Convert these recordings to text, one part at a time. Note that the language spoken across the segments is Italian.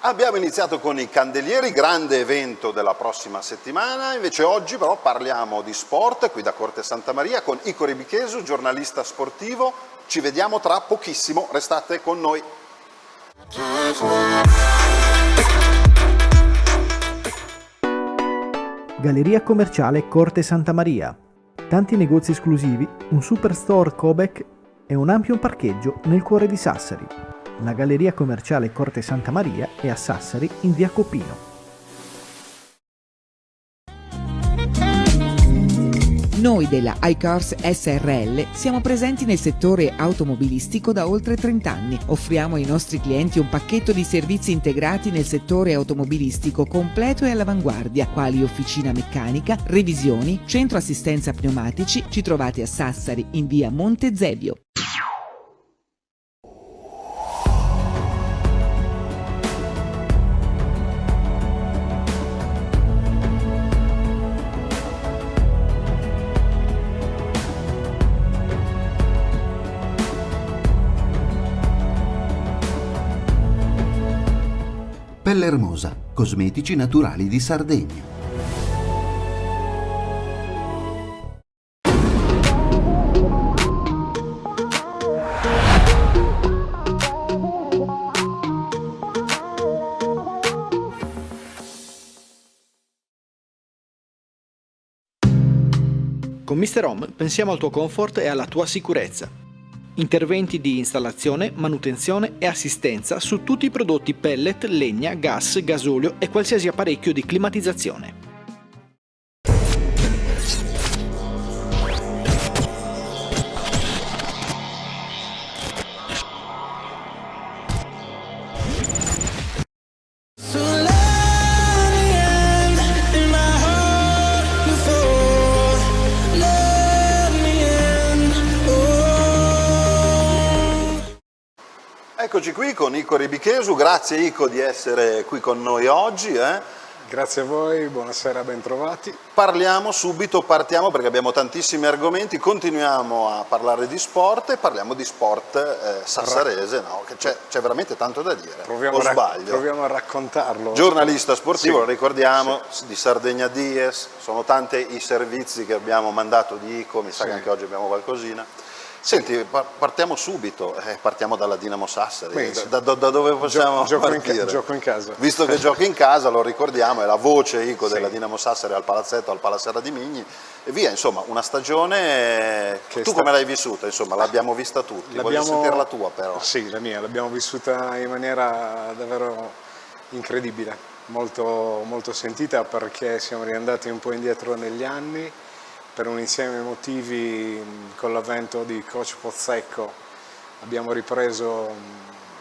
Abbiamo iniziato con i candelieri, grande evento della prossima settimana, invece oggi però parliamo di sport qui da Corte Santa Maria con Ico Rebichesu, giornalista sportivo. Ci vediamo tra pochissimo, restate con noi. Galleria commerciale Corte Santa Maria. Tanti negozi esclusivi, un superstore Cobec e un ampio parcheggio nel cuore di Sassari. La Galleria commerciale Corte Santa Maria è a Sassari in via Copino. Noi della iCars SRL siamo presenti nel settore automobilistico da oltre 30 anni. Offriamo ai nostri clienti un pacchetto di servizi integrati nel settore automobilistico completo e all'avanguardia, quali officina meccanica, revisioni, centro assistenza pneumatici. Ci trovate a Sassari in via Monte Zevio. Pelle Hermosa, cosmetici naturali di Sardegna. Con Mr. Home pensiamo al tuo comfort e alla tua sicurezza. Interventi di installazione, manutenzione e assistenza su tutti i prodotti pellet, legna, gas, gasolio e qualsiasi apparecchio di climatizzazione. Eccoci qui con Ico Rebichesu, grazie Ico di essere qui con noi oggi. Grazie a voi, buonasera, bentrovati. Partiamo perché abbiamo tantissimi argomenti, continuiamo a parlare di sport e parliamo di sport sassarese, no? Che c'è veramente tanto da dire, Proviamo a raccontarlo. Giornalista sportivo, sì, lo ricordiamo, sì. Di Sardegna Dies, sono tanti i servizi che abbiamo mandato di Ico, mi sa che anche oggi abbiamo qualcosina. Senti, partiamo subito, partiamo dalla Dinamo Sassari. Da dove possiamo partire? Gioco in casa. Visto che giochi in casa, lo ricordiamo, è la voce Ico della Dinamo Sassari al palazzetto, al Palaserra di Migni, e via, insomma, una stagione che tu come l'hai vissuta? Insomma, l'abbiamo vista tutti, voglio sentire la tua però. Sì, la mia, l'abbiamo vissuta in maniera davvero incredibile, molto, molto sentita, perché siamo riandati un po' indietro negli anni, per un insieme di motivi. Con l'avvento di coach Pozzecco abbiamo ripreso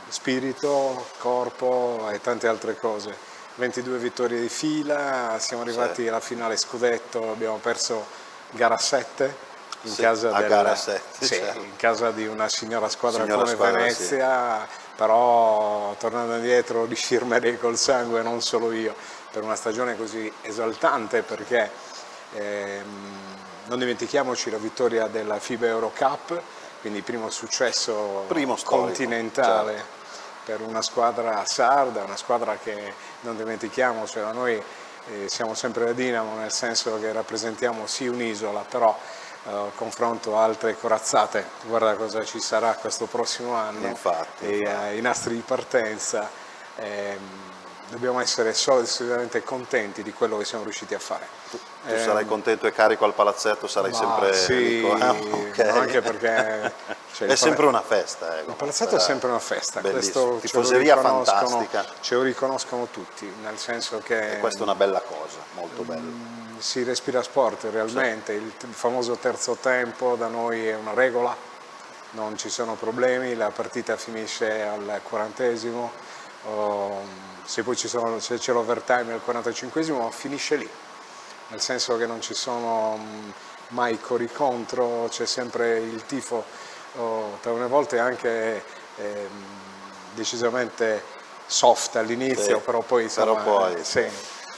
spirito, corpo e tante altre cose. 22 vittorie di fila, siamo arrivati alla finale scudetto, abbiamo perso gara 7 in casa di una signora squadra come Venezia, però tornando indietro di firmerei col sangue, non solo io, per una stagione così esaltante, perché non dimentichiamoci la vittoria della FIBA Euro Cup, quindi il primo successo continentale per una squadra sarda, una squadra che non dimentichiamocela, noi siamo sempre la Dinamo, nel senso che rappresentiamo sì un'isola, però confronto a altre corazzate, guarda cosa ci sarà questo prossimo anno. Infatti. I nastri di partenza. Dobbiamo essere solidamente contenti di quello che siamo riusciti a fare. Tu sarai contento e carico al palazzetto, sarai sempre okay. Anche perché è sempre una festa. Il palazzetto è sempre una festa, questo tifoseria fantastica. Ce lo riconoscono tutti, nel senso che... E questa è una bella cosa, molto bella. Si respira sport realmente, il famoso terzo tempo da noi è una regola, non ci sono problemi, la partita finisce al 40esimo. Se poi se c'è l'overtime al 45esimo finisce lì, nel senso che non ci sono mai cori contro, c'è sempre il tifo, talune volte anche decisamente soft all'inizio, però poi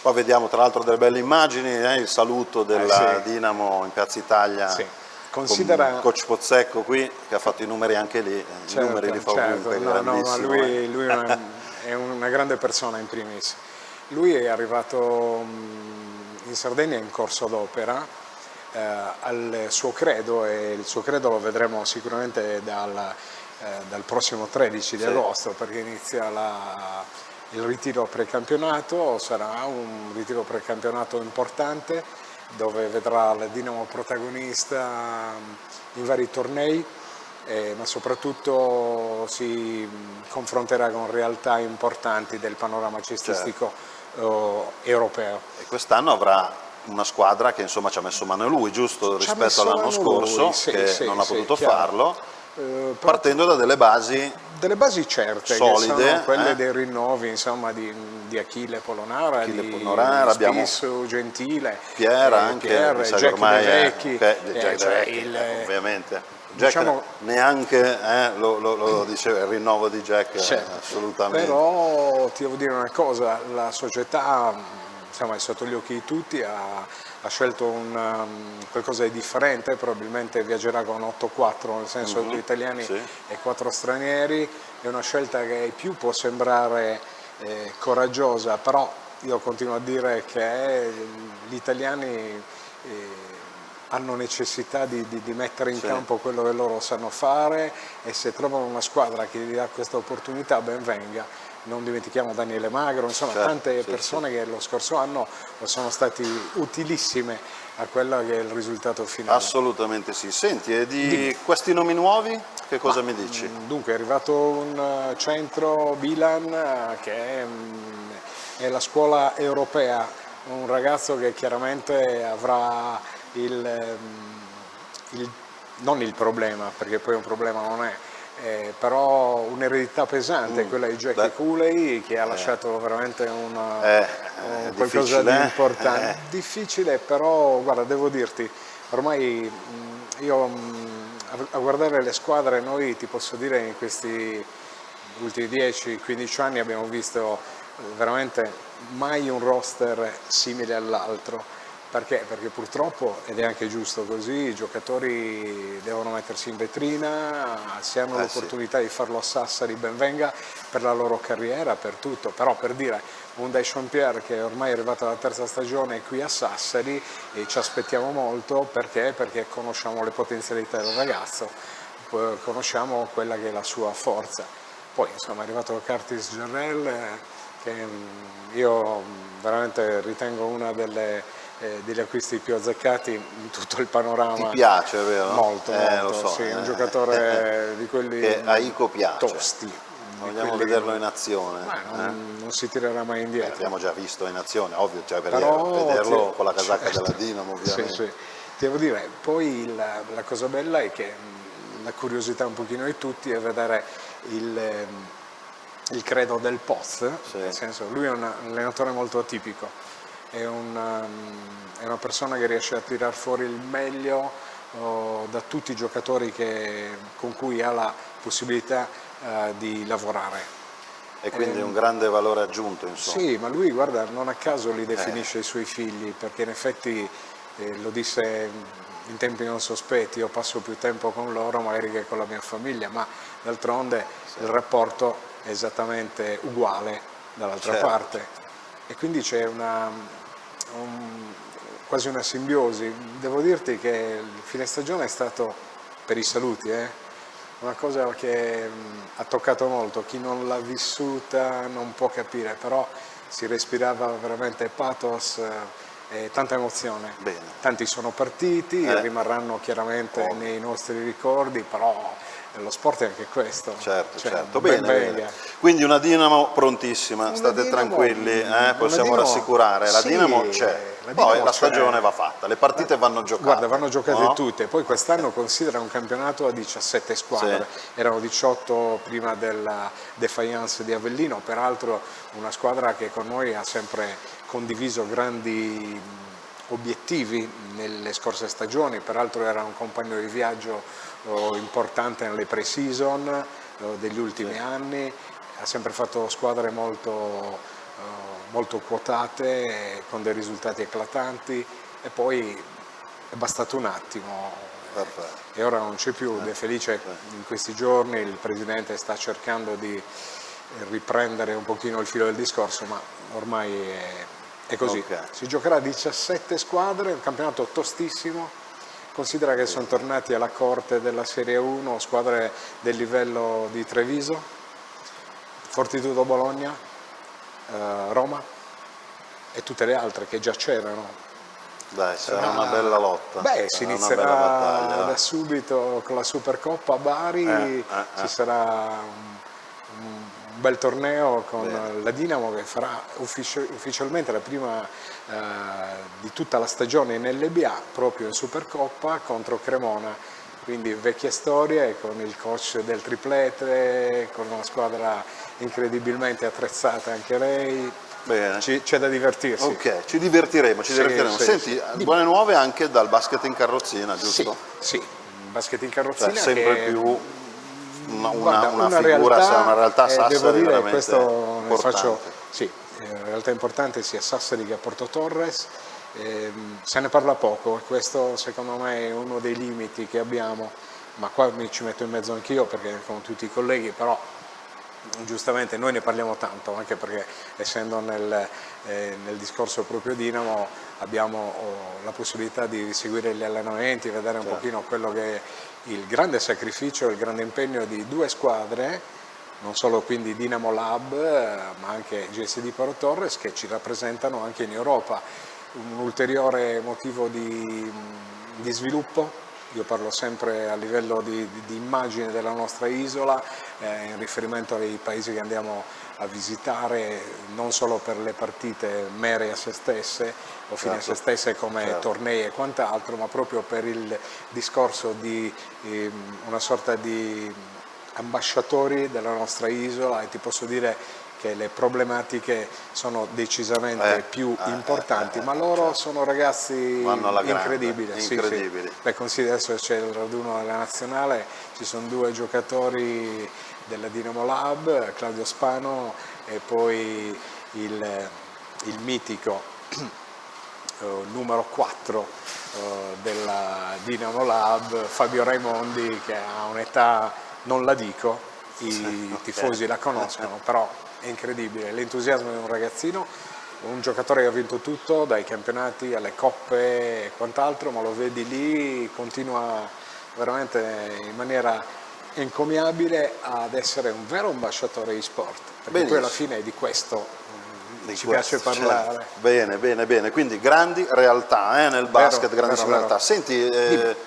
Poi vediamo tra l'altro delle belle immagini, il saluto della Dinamo in Piazza Italia. Considera coach Pozzecco qui che ha fatto i numeri anche lì, i numeri li fa ovunque, grandissimo. Lui è una grande persona in primis. Lui è arrivato in Sardegna in corso d'opera al suo credo, e il suo credo lo vedremo sicuramente dal prossimo 13 di agosto, perché inizia il ritiro precampionato. Sarà un ritiro precampionato importante, dove vedrà la Dinamo protagonista in vari tornei, ma soprattutto si confronterà con realtà importanti del panorama cestistico europeo. E quest'anno avrà una squadra che insomma ci ha messo mano lui, giusto, rispetto all'anno scorso, che non ha potuto farlo, partendo da delle basi certe, solide, che sono quelle dei rinnovi, insomma, di Achille Polonara, di Spissu, Gentile, Piera, anche Jack ormai Vecchi, ovviamente. Jack neanche lo diceva, il rinnovo di Jack, assolutamente. Però ti devo dire una cosa, la società, insomma, è sotto gli occhi di tutti, ha scelto qualcosa di differente, probabilmente viaggerà con 8-4, nel senso 2 italiani e 4 stranieri. È una scelta che più può sembrare coraggiosa, però io continuo a dire che gli italiani hanno necessità di mettere in campo quello che loro sanno fare, e se trovano una squadra che gli dà questa opportunità, ben venga. Non dimentichiamo Daniele Magro, insomma tante persone che lo scorso anno sono stati utilissime a quello che è il risultato finale. Assolutamente sì. Senti, e di questi nomi nuovi che cosa mi dici? Dunque è arrivato un centro, Bilan, che è la scuola europea, un ragazzo che chiaramente avrà non il problema, perché poi un problema non è, però un'eredità pesante, quella di Jackie Cooley, che ha lasciato veramente qualcosa di importante. Difficile, però guarda, devo dirti, ormai io a guardare le squadre, noi ti posso dire in questi ultimi 10-15 anni abbiamo visto veramente mai un roster simile all'altro. Perché? Perché purtroppo, ed è anche giusto così, i giocatori devono mettersi in vetrina, se hanno l'opportunità di farlo a Sassari, ben venga, per la loro carriera, per tutto. Però, per dire, un Daishon Pierre che ormai è arrivato alla terza stagione qui a Sassari, e ci aspettiamo molto, perché conosciamo le potenzialità del ragazzo. conosciamo quella che è la sua forza. Poi insomma è arrivato Curtis Jarrell, che io veramente ritengo una degli acquisti più azzeccati in tutto il panorama. Ti piace, vero? Molto, lo so, sì, è un giocatore di quelli che a Ico piace. tosti. Vogliamo vederlo in azione. Non si tirerà mai indietro. L'abbiamo già visto in azione, ovvio, cioè Però, vederlo con la casacca certo, della Dinamo, ovviamente. Sì. Devo dire, poi la cosa bella è che la curiosità un pochino di tutti è vedere il credo del Poz, nel senso, lui è un allenatore molto atipico, è una persona che riesce a tirar fuori il meglio da tutti i giocatori con cui ha la possibilità di lavorare. E quindi un grande valore aggiunto, insomma. Sì, ma lui, guarda, non a caso li definisce i suoi figli, perché in effetti lo disse in tempi non sospetti, io passo più tempo con loro magari che con la mia famiglia, ma d'altronde il rapporto è esattamente uguale dall'altra parte, e quindi c'è quasi una simbiosi. Devo dirti che il fine stagione è stato, per i saluti, una cosa che ha toccato molto. Chi non l'ha vissuta non può capire, però si respirava veramente pathos e tanta emozione. Bene. Tanti sono partiti, rimarranno chiaramente nei nostri ricordi, però lo sport è anche questo. Certo. Bene. Quindi una Dinamo prontissima, state tranquilli, possiamo rassicurare, la Dinamo c'è. Poi la stagione va fatta, le partite vanno giocate. Guarda, vanno giocate tutte, poi quest'anno considera un campionato a 17 squadre, erano 18 prima della Defiance di Avellino, peraltro una squadra che con noi ha sempre condiviso grandi obiettivi nelle scorse stagioni, peraltro era un compagno di viaggio importante nelle pre-season degli ultimi anni, ha sempre fatto squadre molto quotate, con dei risultati eclatanti, e poi è bastato un attimo. E ora non c'è più. De Felice in questi giorni, il presidente sta cercando di riprendere un pochino il filo del discorso, ma ormai è così. Si giocherà 17 squadre, un campionato tostissimo. Considera che sono tornati alla corte della Serie 1 squadre del livello di Treviso, Fortitudo Bologna, Roma e tutte le altre che già c'erano. Dai, sarà una bella lotta. Si inizierà da subito con la Supercoppa a Bari, ci sarà un bel torneo con la Dinamo che farà ufficialmente la prima di tutta la stagione in LBA, proprio in Supercoppa contro Cremona, quindi vecchie storie, con il coach del triplete, con una squadra incredibilmente attrezzata anche lei. Bene. C'è da divertirsi. Ok, ci divertiremo. Senti, buone nuove anche dal basket in carrozzina, giusto? Sì, basket in carrozzina, sempre più una realtà Sassari, devo dire, veramente questo ne faccio, importante. in realtà importante sia Sassari che a Porto Torres. Se ne parla poco, questo secondo me è uno dei limiti che abbiamo, ma qua mi ci metto in mezzo anch'io, perché con tutti i colleghi, però giustamente noi ne parliamo tanto, anche perché essendo nel discorso proprio Dinamo abbiamo la possibilità di seguire gli allenamenti, vedere un pochino quello che è il grande sacrificio, il grande impegno di due squadre, non solo quindi Dinamo Lab ma anche GSD Porto Torres, che ci rappresentano anche in Europa. Un ulteriore motivo di sviluppo. Io parlo sempre a livello di immagine della nostra isola, in riferimento ai paesi che andiamo a visitare, non solo per le partite mere a se stesse o fine a se stesse come tornei e quant'altro, ma proprio per il discorso di una sorta di ambasciatori della nostra isola, e ti posso dire che le problematiche sono decisamente più importanti, ma loro sono ragazzi incredibili. Beh, considera, adesso c'è il raduno della nazionale, ci sono due giocatori della Dinamo Lab, Claudio Spano e poi il mitico numero 4 della Dinamo Lab, Fabio Raimondi, che ha un'età, non la dico, i tifosi la conoscono, però è incredibile l'entusiasmo di un ragazzino, un giocatore che ha vinto tutto, dai campionati alle coppe e quant'altro, ma lo vedi lì, continua veramente in maniera encomiabile ad essere un vero ambasciatore di sport, perché poi alla fine è di questo ci piace parlare. Certo. Bene, bene, bene, quindi grandi realtà nel basket, grandissime realtà. Senti,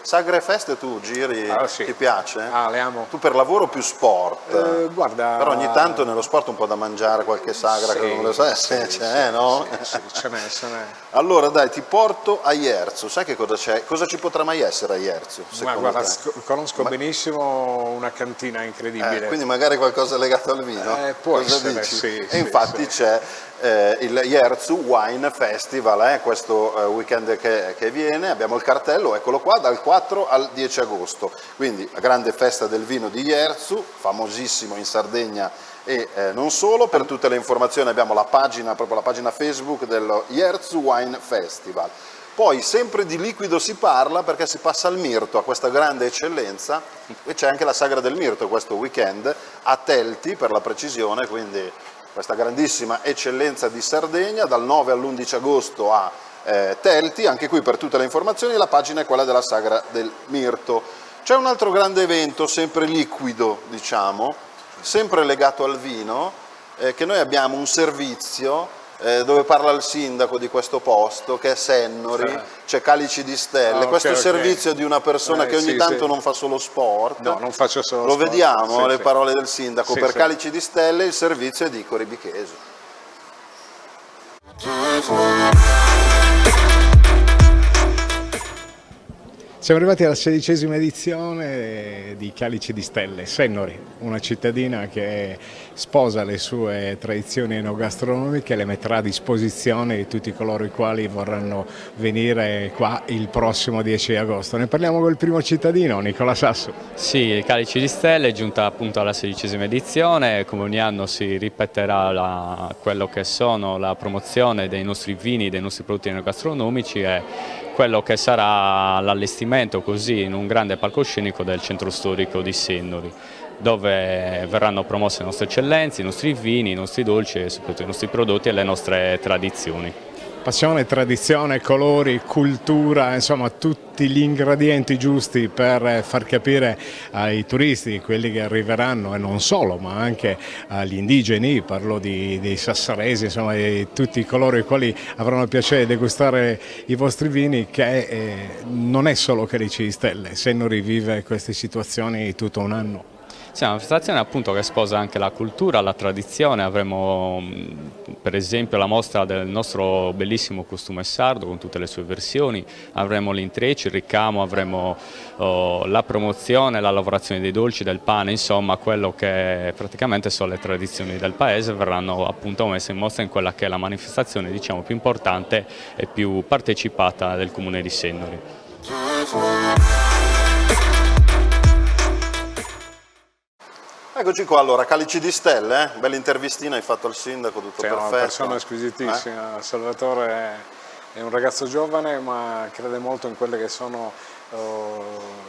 Sagre Feste tu giri, sì. ti piace? Le amo. Tu per lavoro più sport, guarda, però ogni tanto nello sport un po' da mangiare, qualche sagra che non lo sai, c'è, no? Sì, ce n'è. Allora dai, ti porto a Ierzu, sai che cosa c'è? Cosa ci potrà mai essere a Ierzu? Guarda, conosco benissimo una cantina incredibile. Quindi magari qualcosa legato al vino? Può cosa essere, dici? sì. E infatti c'è il Ierzu Wine Festival, questo weekend che viene, abbiamo il cartello, eccolo qua, dal 4 al 10 agosto, quindi la grande festa del vino di Ierzu, famosissimo in Sardegna e non solo. Per tutte le informazioni abbiamo la pagina, proprio la pagina Facebook dello Ierzu Wine Festival. Poi sempre di liquido si parla perché si passa al mirto, a questa grande eccellenza, e c'è anche la Sagra del Mirto questo weekend a Telti per la precisione, quindi questa grandissima eccellenza di Sardegna dal 9 all'11 agosto a Telti. Anche qui per tutte le informazioni la pagina è quella della Sagra del Mirto. C'è un altro grande evento, sempre liquido diciamo, sempre legato al vino, che noi abbiamo un servizio dove parla il sindaco di questo posto, che è Sennori, c'è Calici di Stelle, questo servizio di una persona che ogni tanto non fa solo sport. No, non faccio solo Lo sport. vediamo, le parole del sindaco, per sì. Calici di Stelle il servizio è di Icori Bichesu. Siamo arrivati alla 16ª edizione di Calici di Stelle, Sennori, una cittadina che sposa le sue tradizioni enogastronomiche e le metterà a disposizione di tutti coloro i quali vorranno venire qua il prossimo 10 agosto. Ne parliamo col primo cittadino, Nicola Sasso. Sì, Calici di Stelle è giunta appunto alla 16ª edizione, come ogni anno si ripeterà quello che sono la promozione dei nostri vini, dei nostri prodotti enogastronomici e quello che sarà l'allestimento così in un grande palcoscenico del centro storico di Sennori, dove verranno promosse le nostre eccellenze, i nostri vini, i nostri dolci e soprattutto i nostri prodotti e le nostre tradizioni. Passione, tradizione, colori, cultura, insomma tutti gli ingredienti giusti per far capire ai turisti, quelli che arriveranno e non solo, ma anche agli indigeni, parlo dei sassaresi, insomma di tutti coloro i quali avranno il piacere di degustare i vostri vini, che non è solo Calici di Stelle, Sennori vive queste situazioni tutto un anno. Sì, è una manifestazione appunto che sposa anche la cultura, la tradizione. Avremo per esempio la mostra del nostro bellissimo costume sardo con tutte le sue versioni, avremo l'intreccio, il ricamo, avremo la promozione, la lavorazione dei dolci, del pane, insomma quello che praticamente sono le tradizioni del paese verranno appunto messe in mostra in quella che è la manifestazione diciamo più importante e più partecipata del comune di Sennori. Eccoci qua, allora, Calici di Stelle, bella intervistina hai fatto al sindaco, tutto perfetto. È una persona squisitissima, Salvatore è un ragazzo giovane ma crede molto in quelle che sono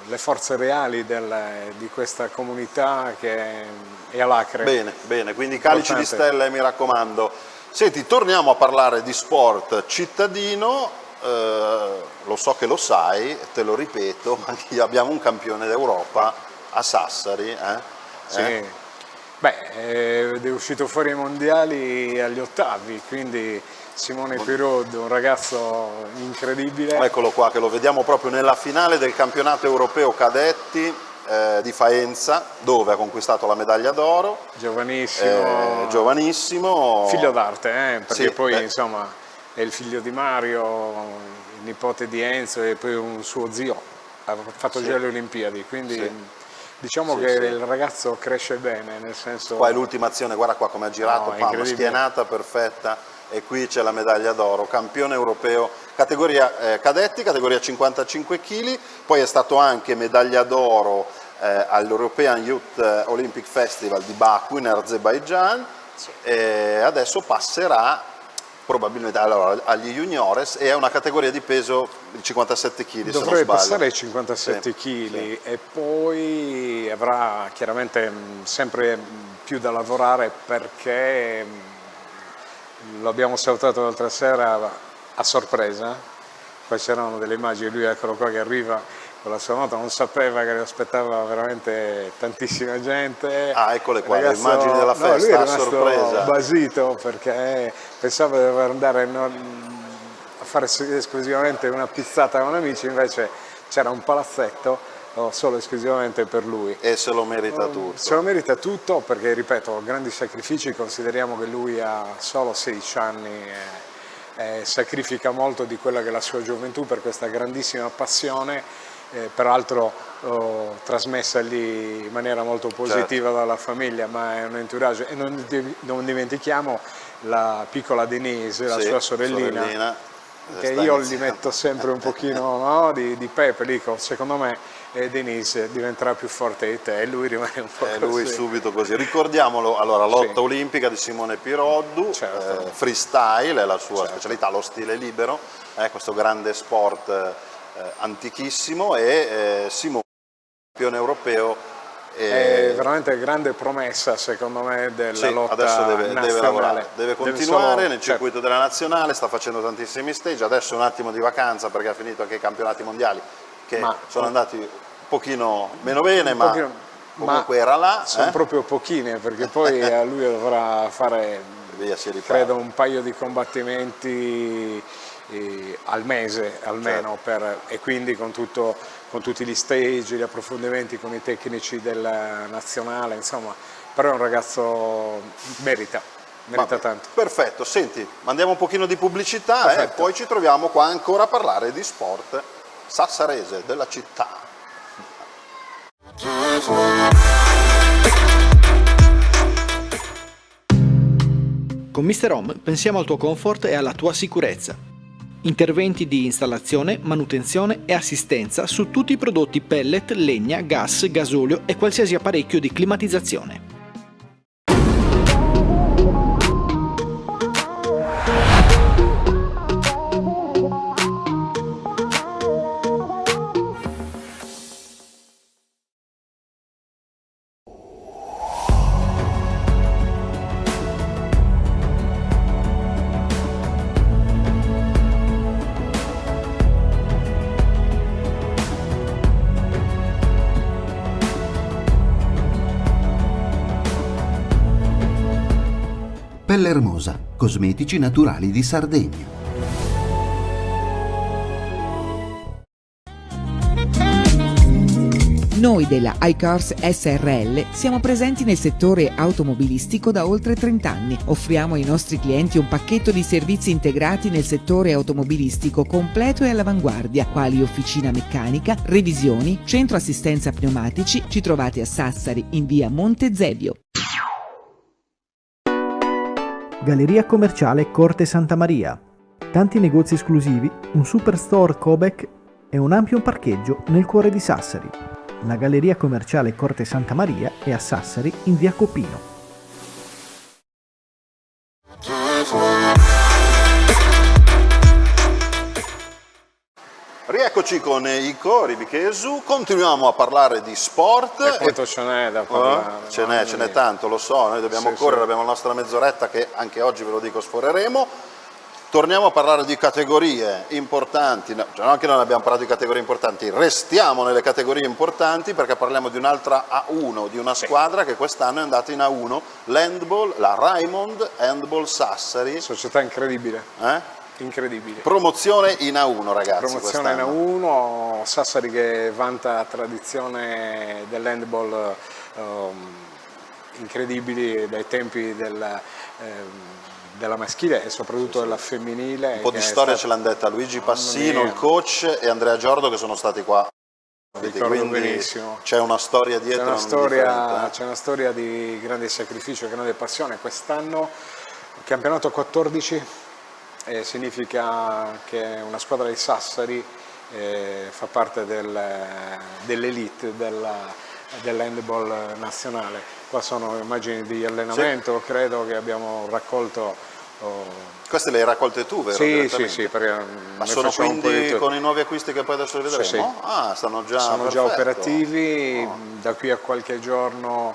le forze reali di questa comunità che è all'Acre. Bene, bene, quindi Calici di Stelle mi raccomando. Senti, torniamo a parlare di sport cittadino, lo so che lo sai, te lo ripeto, abbiamo un campione d'Europa a Sassari, Sì, è uscito fuori ai mondiali agli ottavi, quindi Simone Pirod, un ragazzo incredibile. Eccolo qua, che lo vediamo proprio nella finale del campionato europeo cadetti di Faenza, dove ha conquistato la medaglia d'oro. Giovanissimo. Figlio d'arte, perché sì, poi insomma è il figlio di Mario, il nipote di Enzo e poi un suo zio, ha fatto già le Olimpiadi, quindi... Diciamo che il ragazzo cresce bene, nel senso... Qua è l'ultima azione, guarda qua come ha girato, schienata perfetta, e qui c'è la medaglia d'oro, campione europeo, categoria cadetti, categoria 55 kg, poi è stato anche medaglia d'oro all'European Youth Olympic Festival di Baku in Azerbaijan, e adesso passerà probabilmente agli juniores e è una categoria di peso di 57 kg. Dovrebbe passare ai 57 kg e poi avrà chiaramente sempre più da lavorare, perché lo abbiamo salutato l'altra sera a sorpresa, poi c'erano delle immagini, lui eccolo qua che arriva con la sua moto, non sapeva che lo aspettava veramente tantissima gente. Ah, eccole qua, le immagini della festa, lui è rimasto sorpresa. basito perché pensava di dover andare a fare esclusivamente una pizzata con amici, invece c'era un palazzetto solo esclusivamente per lui. E se lo merita tutto. Se lo merita tutto perché, ripeto, grandi sacrifici, consideriamo che lui ha solo 16 anni e sacrifica molto di quella che è la sua gioventù per questa grandissima passione, peraltro trasmessa lì in maniera molto positiva dalla famiglia, ma è un entourage. E non dimentichiamo la piccola Denise, la sua sorellina, che io gli metto sempre un pochino di pepe, dico, secondo me Denise diventerà più forte di te, e lui rimane un po' così. Lui subito così. Ricordiamolo, allora, lotta olimpica di Simone Piroddu, freestyle è la sua specialità, lo stile libero, questo grande sport antichissimo, e Simone, campione europeo. È veramente grande promessa, secondo me, della lotta adesso deve lavorare, deve continuare nel circuito della nazionale, sta facendo tantissimi stage, adesso un attimo di vacanza perché ha finito anche i campionati mondiali che sono andati un pochino meno bene, ma comunque era là. Sono proprio pochine, perché poi a lui dovrà fare, credo, un paio di combattimenti al mese almeno, e quindi con tutti gli stage, gli approfondimenti con i tecnici della nazionale, insomma, però è un ragazzo, merita tanto. Perfetto, senti, mandiamo un pochino di pubblicità e poi ci troviamo qua ancora a parlare di sport sassarese della città. Con Mr. Home pensiamo al tuo comfort e alla tua sicurezza. Interventi di installazione, manutenzione e assistenza su tutti i prodotti pellet, legna, gas, gasolio e qualsiasi apparecchio di climatizzazione. Pelle Hermosa, cosmetici naturali di Sardegna. Noi della iCars SRL siamo presenti nel settore automobilistico da oltre 30 anni. Offriamo ai nostri clienti un pacchetto di servizi integrati nel settore automobilistico completo e all'avanguardia, quali officina meccanica, revisioni, centro assistenza pneumatici. Ci trovate a Sassari in via Monte Zevio. Galleria commerciale Corte Santa Maria. Tanti negozi esclusivi, un superstore Cobek e un ampio parcheggio nel cuore di Sassari. La Galleria commerciale Corte Santa Maria è a Sassari in via Copino. Rieccoci con Ico Ribichesu, continuiamo a parlare di sport. E quanto ce n'è da parlare? Ce n'è tanto, lo so, noi dobbiamo correre, abbiamo la nostra mezz'oretta che anche oggi, ve lo dico, sforeremo. Torniamo a parlare di categorie importanti, no, cioè non che non abbiamo parlato di categorie importanti, restiamo nelle categorie importanti perché parliamo di un'altra A1, di una squadra che quest'anno è andata in A1, l'handball, la Raimond Handball Sassari. Società incredibile. Incredibile. Promozione in A1, ragazzi. Promozione in A1, Sassari che vanta tradizione dell'handball incredibili dai tempi della maschile e soprattutto della femminile. Un po' di storia ce l'hanno detta Luigi Passino, il coach, e Andrea Giordo, che sono stati qua. Ricordo benissimo. C'è una storia dietro. C'è una storia di grande sacrificio, grande passione. Quest'anno campionato 14. Significa che una squadra di Sassari fa parte dell'elite dell'handball nazionale. Qua sono immagini di allenamento, credo che abbiamo raccolto. Queste le hai raccolte tu, vero? Sì, perché ma sono quindi con i nuovi acquisti che poi adesso vedremo? Sì. Sono già operativi, da qui a qualche giorno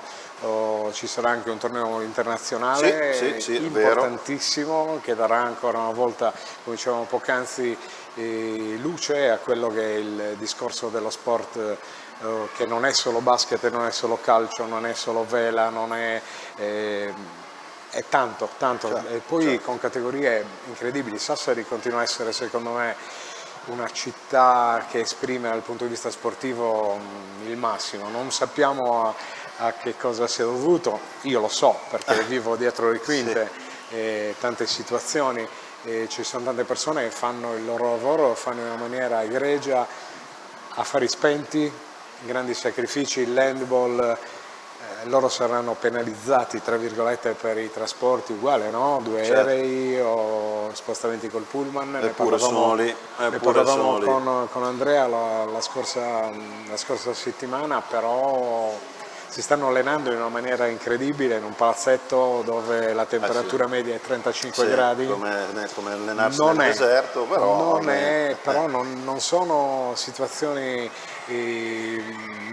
ci sarà anche un torneo internazionale importantissimo, che darà ancora una volta, come dicevamo poc'anzi, luce a quello che è il discorso dello sport, che non è solo basket, non è solo calcio, non è solo vela, è tanto, certo, e poi certo, con categorie incredibili. Sassari continua a essere, secondo me, una città che esprime dal punto di vista sportivo il massimo. Non sappiamo a che cosa sia dovuto, io lo so perché vivo dietro le quinte, sì, tante situazioni, ci sono tante persone che fanno il loro lavoro, fanno in una maniera egregia, affari spenti, grandi sacrifici, l'handball. Loro saranno penalizzati, tra virgolette, per i trasporti, uguale, no? 2 certo, aerei o spostamenti col pullman. Ne parlavamo con Andrea la scorsa settimana, però si stanno allenando in una maniera incredibile in un palazzetto dove la temperatura media è 35 gradi. Come allenarsi nel deserto, però non sono situazioni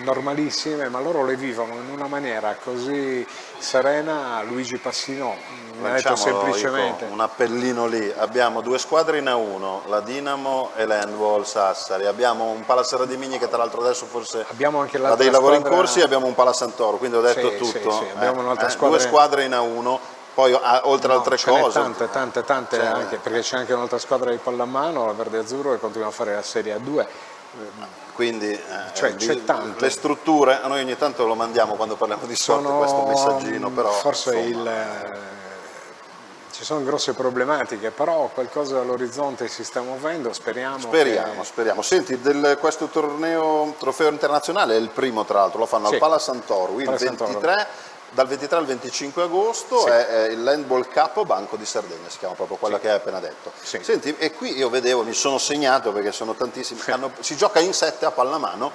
normalissime, ma loro le vivono in una maniera così serena. Luigi Passino mi ha detto semplicemente un appellino lì: abbiamo 2 squadre in A1, la Dinamo e l'Handball Sassari, abbiamo un Pala Serra di Migni che tra l'altro adesso forse ha dei lavori in corsi, e abbiamo un Pala Santoro, quindi ho detto tutto. Sì, abbiamo un'altra squadra, 2 squadre in A1, poi oltre altre cose tante anche, perché c'è anche un'altra squadra di pallamano, la Verde Azzurro, che continua a fare la Serie A2. Quindi c'è tanto. Le strutture, a noi ogni tanto lo mandiamo quando parliamo di sport, questo messaggino, però forse ci sono grosse problematiche, però qualcosa all'orizzonte si sta muovendo, speriamo. Senti, questo trofeo internazionale è il primo, tra l'altro, lo fanno al Pala Santoro il 23. Dal 23 al 25 agosto è il Handball Cup Banco di Sardegna, si chiama proprio quella che hai appena detto. Senti, e qui io vedevo, mi sono segnato perché sono tantissimi, si gioca in 7 a pallamano,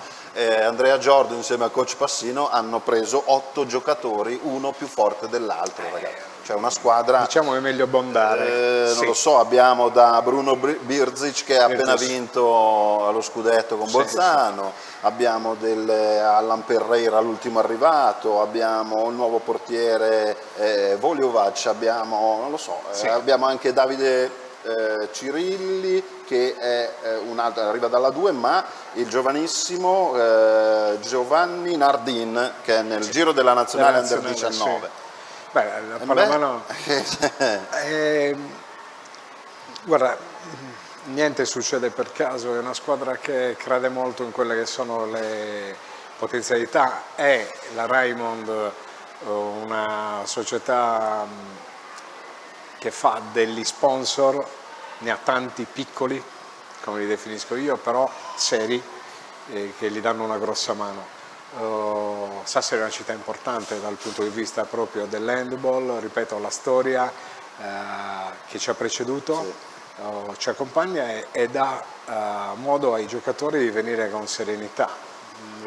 Andrea Giordo insieme al coach Passino hanno preso 8 giocatori, uno più forte dell'altro, ragazzi. Cioè una squadra, diciamo, è meglio abbondare. Non lo so, abbiamo da Bruno Birzic che ha appena vinto allo scudetto con Bolzano, abbiamo Allan Perreira, l'ultimo arrivato, abbiamo il nuovo portiere Voljovac, abbiamo, non lo so, abbiamo anche Davide Cirilli che è un altro, arriva dalla 2, ma il giovanissimo Giovanni Nardin che è nel giro della nazionale Under 19. Beh, la pallamano, guarda, niente succede per caso, è una squadra che crede molto in quelle che sono le potenzialità. È la Raimond una società che fa degli sponsor, ne ha tanti piccoli, come li definisco io, però seri, che gli danno una grossa mano. Sassari è una città importante dal punto di vista proprio dell'handball, ripeto, la storia che ci ha preceduto ci accompagna e dà modo ai giocatori di venire con serenità.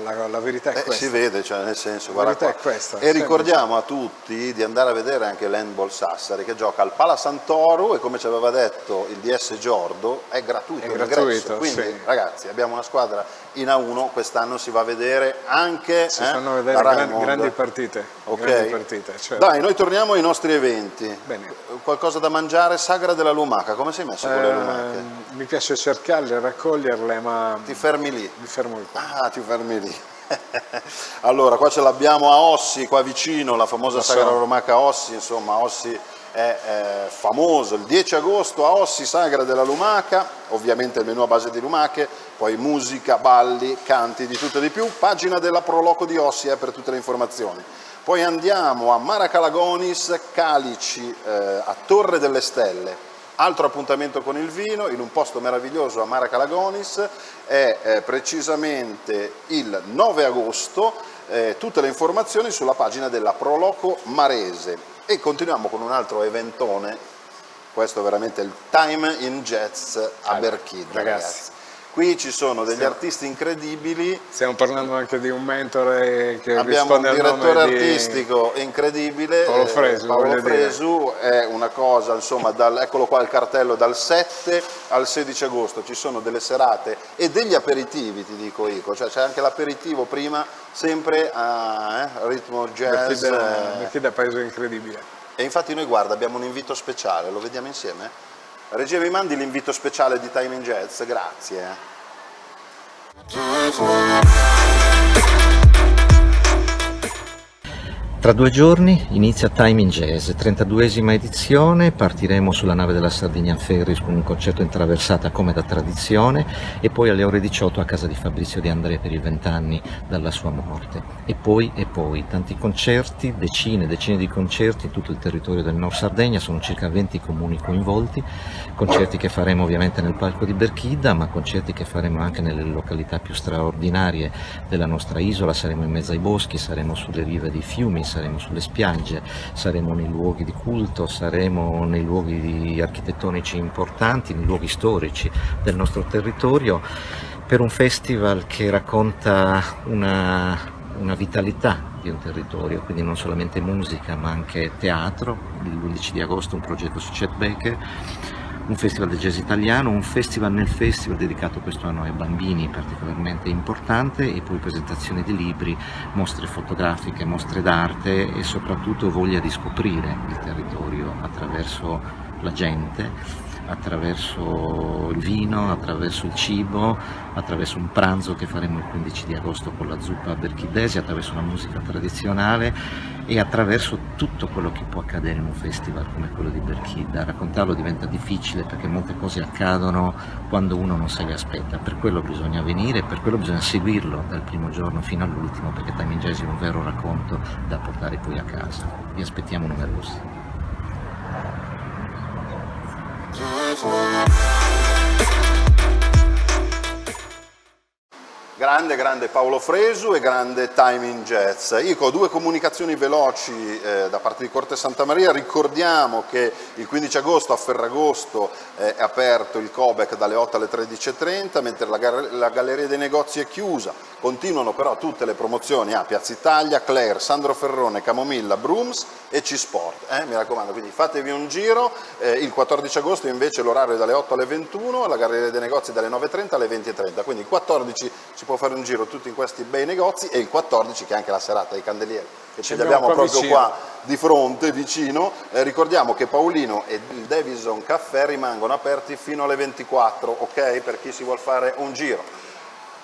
La verità è questa. Si vede, cioè, nel senso, la verità è questa. E ricordiamo a tutti di andare a vedere anche l'Handball Sassari che gioca al Pala Santoro e, come ci aveva detto il DS Giordo, è gratuito. Quindi ragazzi, abbiamo una squadra in A1, quest'anno si va a vedere anche si fanno vedere grandi partite. Certo. Dai, noi torniamo ai nostri eventi. Bene. Qualcosa da mangiare? Sagra della Lumaca, come sei messo con le lumache? Mi piace cercarle, raccoglierle, ma ti fermi lì? Mi fermo lì. Ti fermi lì. Allora, qua ce l'abbiamo a Ossi, qua vicino, la famosa Sagra della Lumaca Ossi, insomma, Ossi è famoso. Il 10 agosto a Ossi, Sagra della Lumaca, ovviamente il menù a base di lumache, poi musica, balli, canti, di tutto e di più. Pagina della Proloco di Ossi per tutte le informazioni. Poi andiamo a Maracalagonis, Calici, a Torre delle Stelle. Altro appuntamento con il vino in un posto meraviglioso a Maracalagonis, è precisamente il 9 agosto, tutte le informazioni sulla pagina della Proloco Marese. E continuiamo con un altro eventone, questo è veramente il Time in Jazz a Berchid, ragazzi. Qui ci sono degli artisti incredibili. Stiamo parlando anche di un mentore che abbiamo un direttore artistico incredibile, Paolo Fresu, è una cosa, insomma, eccolo qua il cartello, dal 7 al 16 agosto ci sono delle serate e degli aperitivi, ti dico Ico, cioè c'è anche l'aperitivo prima, sempre a ritmo jazz. Berchid è un paese incredibile. E infatti noi, guarda, abbiamo un invito speciale, lo vediamo insieme? Regia, mi mandi l'invito speciale di Time in Jazz? Grazie. Tra 2 giorni inizia Time in Jazz, 32esima edizione, partiremo sulla nave della Sardinia Ferries con un concerto in traversata come da tradizione e poi alle ore 18 a casa di Fabrizio De André per i 20 anni dalla sua morte. E poi, tanti concerti, decine di concerti in tutto il territorio del Nord Sardegna, sono circa 20 comuni coinvolti, concerti che faremo ovviamente nel Parco di Berchidda, ma concerti che faremo anche nelle località più straordinarie della nostra isola, saremo in mezzo ai boschi, saremo sulle rive dei fiumi, saremo sulle spiagge, saremo nei luoghi di culto, saremo nei luoghi architettonici importanti, nei luoghi storici del nostro territorio, per un festival che racconta una vitalità di un territorio, quindi non solamente musica ma anche teatro. L'11 di agosto un progetto su Chet Baker, un festival del jazz italiano, un festival nel festival dedicato quest'anno ai bambini particolarmente importante, e poi presentazioni di libri, mostre fotografiche, mostre d'arte e soprattutto voglia di scoprire il territorio attraverso la gente, attraverso il vino, attraverso il cibo, attraverso un pranzo che faremo il 15 di agosto con la zuppa berchiddese, attraverso la musica tradizionale e attraverso tutto quello che può accadere in un festival come quello di Berchidda. Raccontarlo diventa difficile perché molte cose accadono quando uno non se le aspetta, per quello bisogna venire, per quello bisogna seguirlo dal primo giorno fino all'ultimo, perché Time in Jazz è un vero racconto da portare poi a casa. Vi aspettiamo numerosi. Grande Paolo Fresu e grande Time in Jazz. Io ho 2 comunicazioni veloci da parte di Corte Santa Maria. Ricordiamo che il 15 agosto a Ferragosto è aperto il Cobec dalle 8 alle 13.30, mentre la Galleria dei Negozi è chiusa. Continuano però tutte le promozioni a Piazza Italia, Claire, Sandro Ferrone, Camomilla, Brooms e C-Sport. Mi raccomando, quindi fatevi un giro. Il 14 agosto invece l'orario è dalle 8 alle 21, la Galleria dei Negozi dalle 9.30 alle 20.30. Quindi il 14 si può fare un giro tutti in questi bei negozi, e il 14 che è anche la serata dei candelieri, che ce li abbiamo proprio vicino, qua di fronte, vicino. Ricordiamo che Paolino e il Davison Caffè rimangono aperti fino alle 24, ok? Per chi si vuol fare un giro.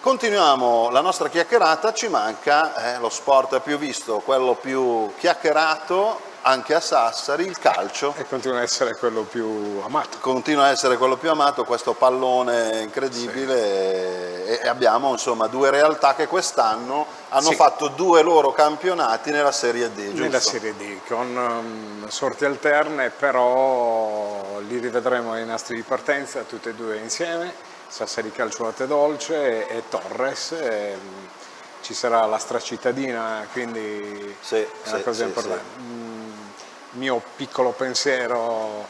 Continuiamo la nostra chiacchierata, ci manca lo sport più visto, quello più chiacchierato anche a Sassari, il calcio. E continua a essere quello più amato. Continua a essere quello più amato, questo pallone incredibile, sì. E abbiamo insomma 2 realtà che quest'anno hanno fatto 2 loro campionati nella Serie D, giusto? Nella Serie D, con sorti alterne, però li rivedremo ai nastri di partenza, tutte e 2 insieme. Sassari Calcio Latte Dolce e Torres, ci sarà la stracittadina, quindi è una cosa importante. Mio piccolo pensiero,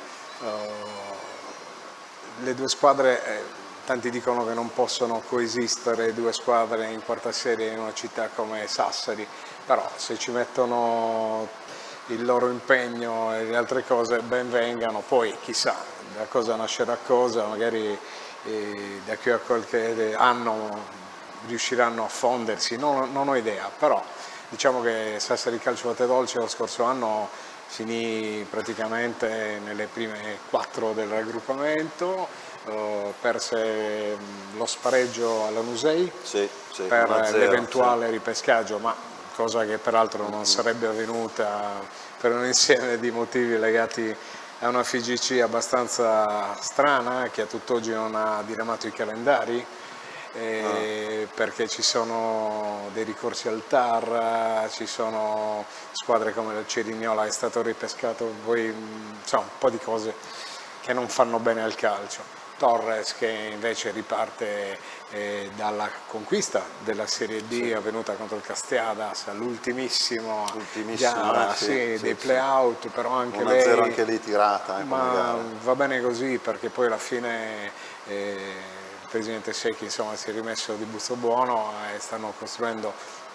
le 2 squadre, tanti dicono che non possono coesistere 2 squadre in quarta serie in una città come Sassari, però se ci mettono il loro impegno e le altre cose ben vengano, poi chissà da cosa nascerà cosa, magari da qui a qualche anno riusciranno a fondersi, non ho idea, però diciamo che Sassari Calcio Latte Dolce lo scorso anno finì praticamente nelle prime 4 del raggruppamento, perse lo spareggio alla Nusei per l'eventuale ripescaggio, ma cosa che peraltro non sarebbe avvenuta per un insieme di motivi legati a una FIGC abbastanza strana, che a tutt'oggi non ha diramato i calendari, perché ci sono dei ricorsi al TAR, ci sono squadre come il Cerignola che è stato ripescato, poi insomma un po' di cose che non fanno bene al calcio. Torres che invece riparte dalla conquista della Serie D avvenuta contro il Castiadas all'ultimissima gara dei play-out, però anche lei 1-0 anche lì tirata. Ma va bene così, perché poi alla fine il presidente Secchi insomma si è rimesso di busto buono e stanno costruendo,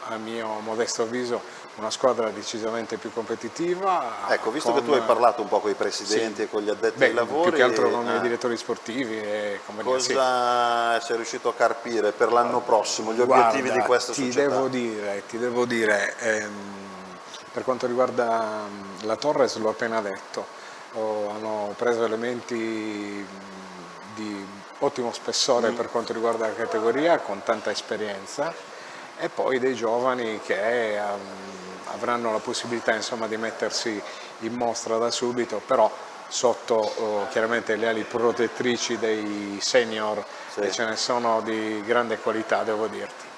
a mio modesto avviso, una squadra decisamente più competitiva. Ecco, visto che tu hai parlato un po' con i presidenti e con gli addetti ai lavori, più che altro con i direttori sportivi e cosa sei riuscito a carpire per l'anno prossimo, gli obiettivi di questa società? Ti devo dire, per quanto riguarda la Torres l'ho appena detto, hanno preso elementi di ottimo spessore per quanto riguarda la categoria, con tanta esperienza, e poi dei giovani che avranno la possibilità, insomma, di mettersi in mostra da subito, però sotto chiaramente le ali protettrici dei senior, e ce ne sono di grande qualità, devo dirti.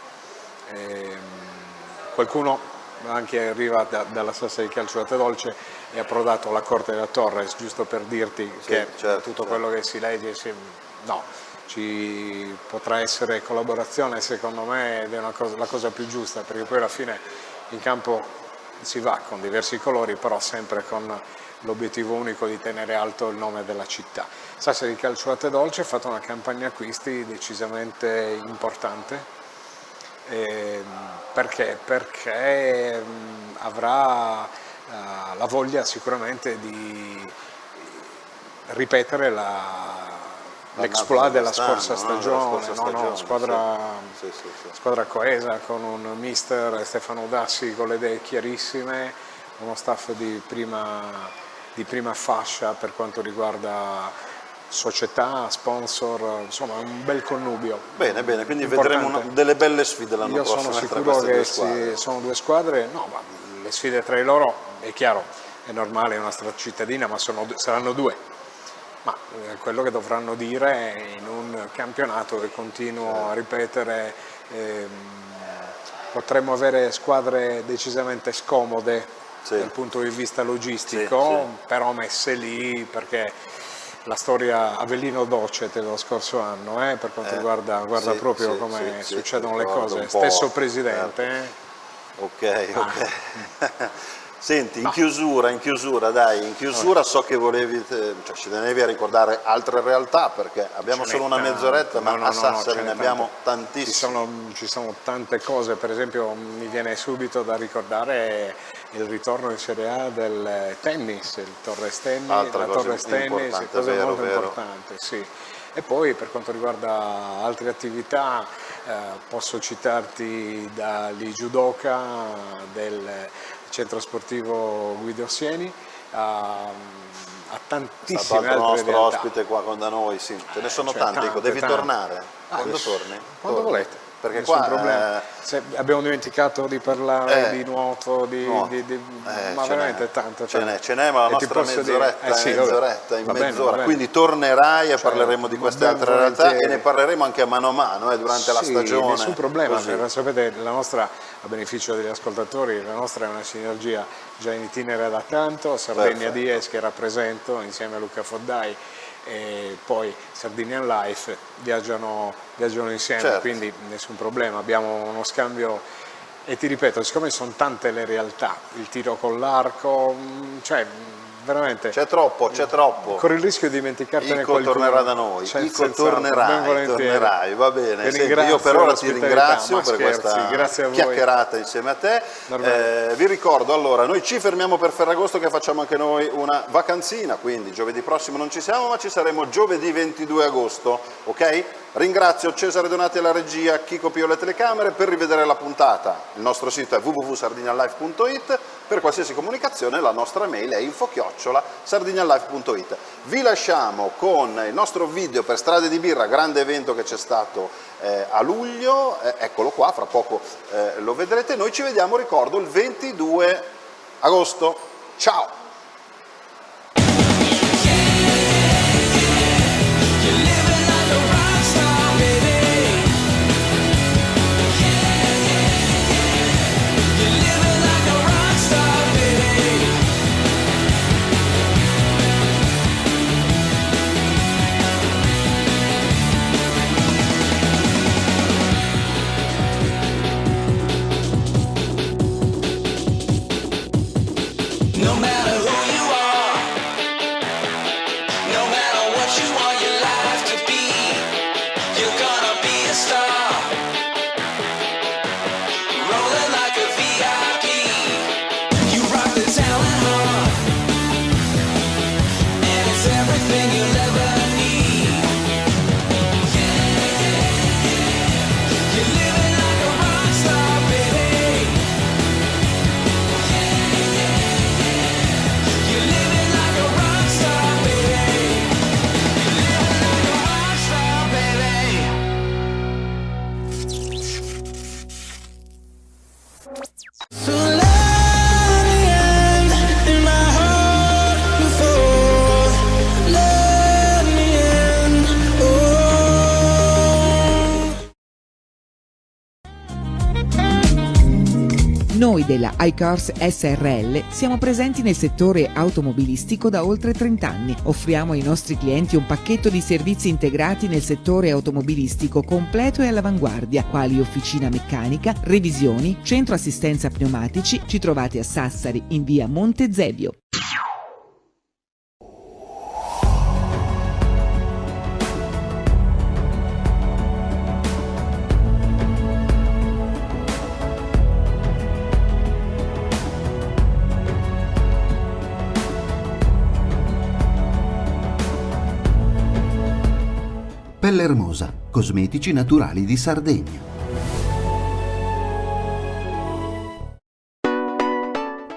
Qualcuno anche arriva dalla Sassari Calcio Latte e ha approdato alla corte della Torres, giusto per dirti che tutto quello che si legge, no, ci potrà essere collaborazione, secondo me, ed è la cosa più giusta, perché poi alla fine in campo si va con diversi colori, però sempre con l'obiettivo unico di tenere alto il nome della città. Sassari Calcio Latte Dolce ha fatto una campagna acquisti decisamente importante. Perché? Perché avrà la voglia sicuramente di ripetere l'exploit della scorsa stagione, squadra coesa, con un mister Stefano Dassi con le idee chiarissime, uno staff di prima fascia per quanto riguarda società, sponsor, insomma un bel connubio. Bene, quindi vedremo delle belle sfide l'anno prossimo. Io sono sicuro che sono due squadre, no, ma le sfide tra di loro, è chiaro, è normale, è una cittadina, ma saranno due. Ma quello che dovranno dire in un campionato che continuo a ripetere, potremmo avere squadre decisamente scomode dal punto di vista logistico, però messe lì perché la storia Avellino Docet dello scorso anno, per quanto riguarda proprio come succedono le cose, stesso presidente. Ok. Senti, in chiusura so che volevi, ci tenevi a ricordare altre realtà, perché abbiamo solo una mezz'oretta, ma a Sassari ne abbiamo tantissime. Ci sono tante cose, per esempio mi viene subito da ricordare il ritorno in Serie A del tennis, il Torres Tennis, cosa molto importante, sì. E poi per quanto riguarda altre attività posso citarti dagli judoka del centro sportivo Guido Sieni a tantissime altre realtà. È stato il nostro ospite qua da noi, sì. Ce ne sono tante, devi tornare. Quando torni? Quando volete. Perché nessun qua problema. Abbiamo dimenticato di parlare di nuoto, ma veramente tanto. Ce n'è, ma la nostra mezz'oretta, in mezz'ora. Quindi tornerai e parleremo di queste altre realtà e ne parleremo anche a mano durante la stagione. Nessun problema, sapete, la nostra, a beneficio degli ascoltatori, la nostra è una sinergia già in itinere da tanto, Sardegna Dies che rappresento insieme a Luca Foddai, e poi Sardinian Life viaggiano insieme, quindi nessun problema, abbiamo uno scambio. E ti ripeto, siccome sono tante le realtà, il tiro con l'arco, veramente c'è troppo. Corri il rischio di dimenticartene qualcuno. Tornerà da noi, Ico tornerai, va bene. Senti, io per ora ti ringrazio per questa chiacchierata insieme a te. Vi ricordo, allora, noi ci fermiamo per Ferragosto, che facciamo anche noi una vacanzina, quindi giovedì prossimo non ci siamo, ma ci saremo giovedì 22 agosto, ok? Ringrazio Cesare Donati alla regia, Chico Pio alle telecamere. Per rivedere la puntata il nostro sito è www.sardinianlife.it, per qualsiasi comunicazione la nostra mail è info@sardinianlife.it. Vi lasciamo con il nostro video per Strade di Birra, grande evento che c'è stato a luglio, eccolo qua, fra poco lo vedrete. Noi ci vediamo, ricordo, il 22 agosto. Ciao! No matter Noi della iCars SRL siamo presenti nel settore automobilistico da oltre 30 anni. Offriamo ai nostri clienti un pacchetto di servizi integrati nel settore automobilistico completo e all'avanguardia, quali officina meccanica, revisioni, centro assistenza pneumatici. Ci trovate a Sassari in via Monte Zevio. Pelle Hermosa, cosmetici naturali di Sardegna.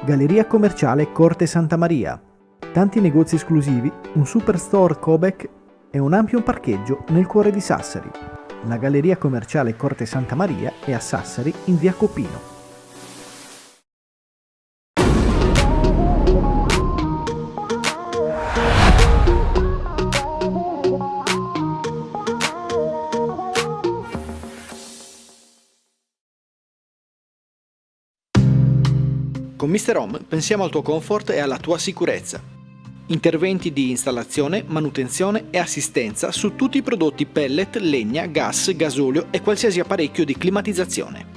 Galleria commerciale Corte Santa Maria. Tanti negozi esclusivi, un superstore Cobec e un ampio parcheggio nel cuore di Sassari. La Galleria commerciale Corte Santa Maria è a Sassari in via Copino. Con Mr. Home pensiamo al tuo comfort e alla tua sicurezza. Interventi di installazione, manutenzione e assistenza su tutti i prodotti pellet, legna, gas, gasolio e qualsiasi apparecchio di climatizzazione.